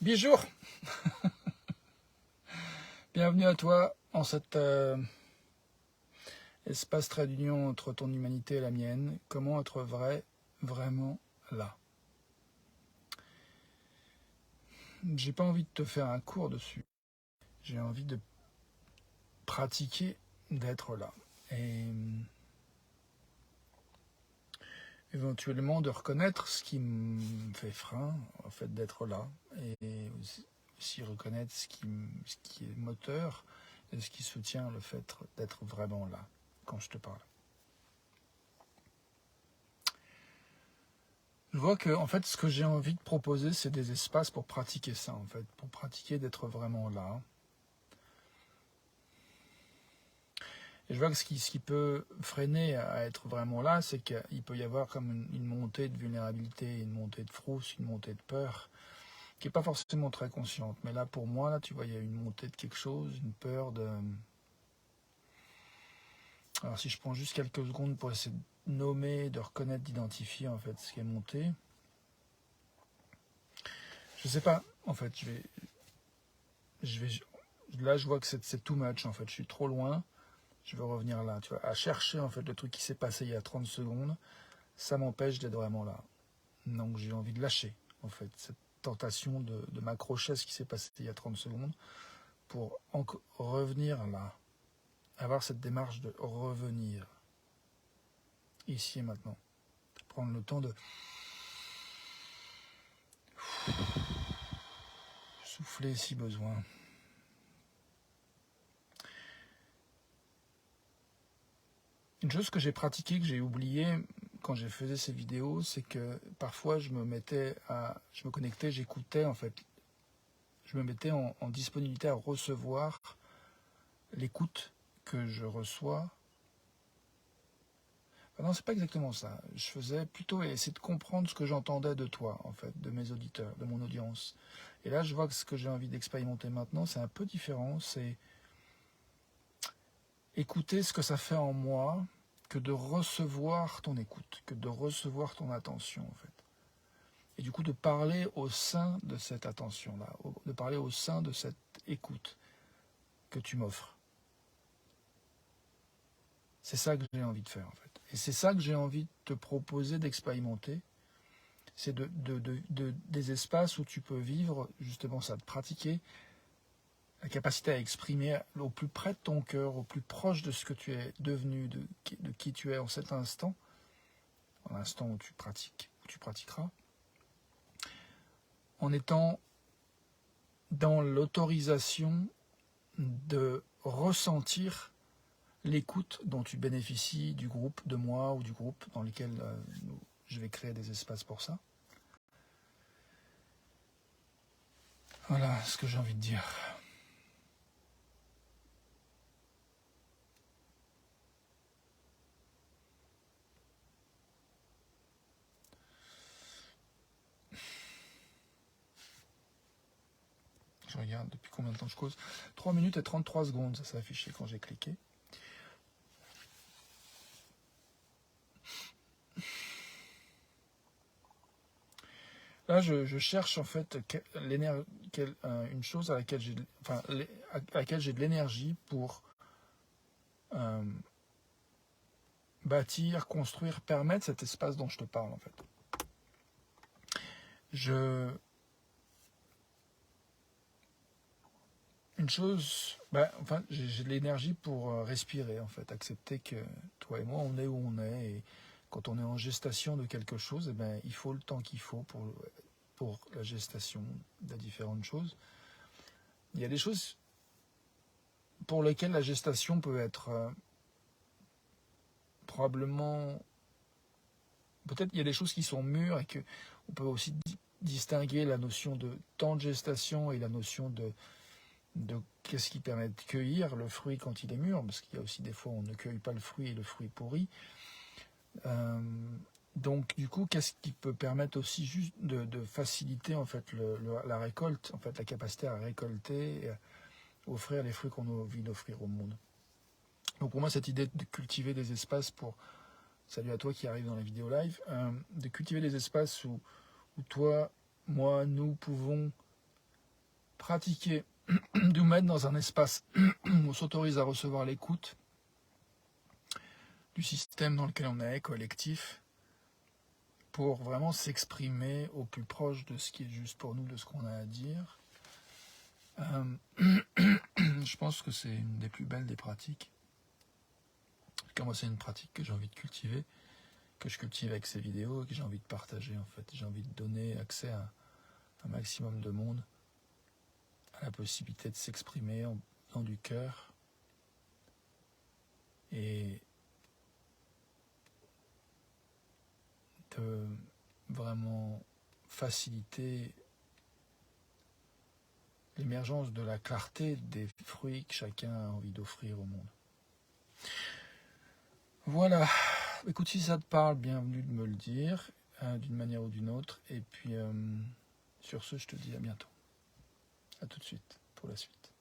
Bonjour, bienvenue à toi en cet espace trait d'union entre ton humanité et la mienne. Comment être vrai, vraiment là. J'ai pas envie de te faire un cours dessus. J'ai envie de pratiquer d'être là. Et éventuellement de reconnaître ce qui me fait frein, en fait, d'être là. Et aussi reconnaître ce qui est moteur et ce qui soutient le fait d'être vraiment là quand je te parle. Je vois que en fait, ce que j'ai envie de proposer, c'est des espaces pour pratiquer ça, en fait, pour pratiquer d'être vraiment là. Et je vois que ce qui peut freiner à être vraiment là, c'est qu'il peut y avoir comme une montée de vulnérabilité, une montée de frousse, une montée de peur, qui n'est pas forcément très consciente. Mais là, pour moi, là, tu vois, il y a une montée de quelque chose, une peur de... Alors si je prends juste quelques secondes pour essayer de nommer, de reconnaître, d'identifier, en fait, ce qui est monté, je sais pas, en fait, là, je vois que c'est too much, en fait, je suis trop loin. Je veux revenir là, tu vois, à chercher en fait le truc qui s'est passé il y a 30 secondes, ça m'empêche d'être vraiment là. Donc j'ai envie de lâcher en fait cette tentation de m'accrocher à ce qui s'est passé il y a 30 secondes pour revenir là, avoir cette démarche de revenir ici et maintenant, prendre le temps de souffler si besoin. Une chose que j'ai pratiquée, que j'ai oubliée quand j'ai fait ces vidéos, c'est que parfois je me connectais, j'écoutais en fait, je me mettais en disponibilité à recevoir l'écoute que je reçois. Ah non, c'est pas exactement ça. Je faisais plutôt essayer de comprendre ce que j'entendais de toi, en fait, de mes auditeurs, de mon audience. Et là, je vois que ce que j'ai envie d'expérimenter maintenant, c'est un peu différent. C'est écouter ce que ça fait en moi que de recevoir ton écoute, que de recevoir ton attention, en fait. Et du coup, de parler au sein de cette attention-là, de parler au sein de cette écoute que tu m'offres. C'est ça que j'ai envie de faire, en fait. Et c'est ça que j'ai envie de te proposer d'expérimenter. C'est des espaces où tu peux vivre justement ça, de pratiquer la capacité à exprimer au plus près de ton cœur, au plus proche de ce que tu es devenu, de qui tu es en cet instant, en l'instant où tu pratiques, où tu pratiqueras, en étant dans l'autorisation de ressentir l'écoute dont tu bénéficies du groupe, de moi ou du groupe dans lequel je vais créer des espaces pour ça. Voilà ce que j'ai envie de dire. Je regarde depuis combien de temps je cause. 3 minutes et 33 secondes, ça s'est affiché quand j'ai cliqué. Là, je cherche en fait une chose à laquelle j'ai de l'énergie pour bâtir, construire, permettre cet espace dont je te parle en fait. Une chose, j'ai de l'énergie pour respirer en fait, accepter que toi et moi on est où on est et quand on est en gestation de quelque chose, eh ben, il faut le temps qu'il faut pour la gestation de différentes choses. Il y a des choses pour lesquelles la gestation peut être probablement... Peut-être il y a des choses qui sont mûres et qu'on peut aussi distinguer la notion de temps de gestation et la notion de qu'est-ce qui permet de cueillir le fruit quand il est mûr, parce qu'il y a aussi des fois où on ne cueille pas le fruit et le fruit pourrit. Donc du coup, qu'est-ce qui peut permettre aussi juste de faciliter en fait la récolte, en fait la capacité à récolter et à offrir les fruits qu'on a envie d'offrir au monde. Donc pour moi, cette idée de cultiver des espaces pour, salut à toi qui arrive dans la vidéo live, de cultiver des espaces où toi, moi, nous pouvons pratiquer, nous mettre dans un espace où on s'autorise à recevoir l'écoute du système dans lequel on est, collectif, pour vraiment s'exprimer au plus proche de ce qui est juste pour nous, de ce qu'on a à dire. Je pense que c'est une des plus belles des pratiques. Car moi, c'est une pratique que j'ai envie de cultiver, que je cultive avec ces vidéos et que j'ai envie de partager, en fait. J'ai envie de donner accès à un maximum de monde à la possibilité de s'exprimer en faisant du cœur et de vraiment faciliter l'émergence de la clarté des fruits que chacun a envie d'offrir au monde. Voilà. Écoute, si ça te parle, bienvenue de me le dire, d'une manière ou d'une autre. Et puis, sur ce, je te dis à bientôt. À tout de suite pour la suite.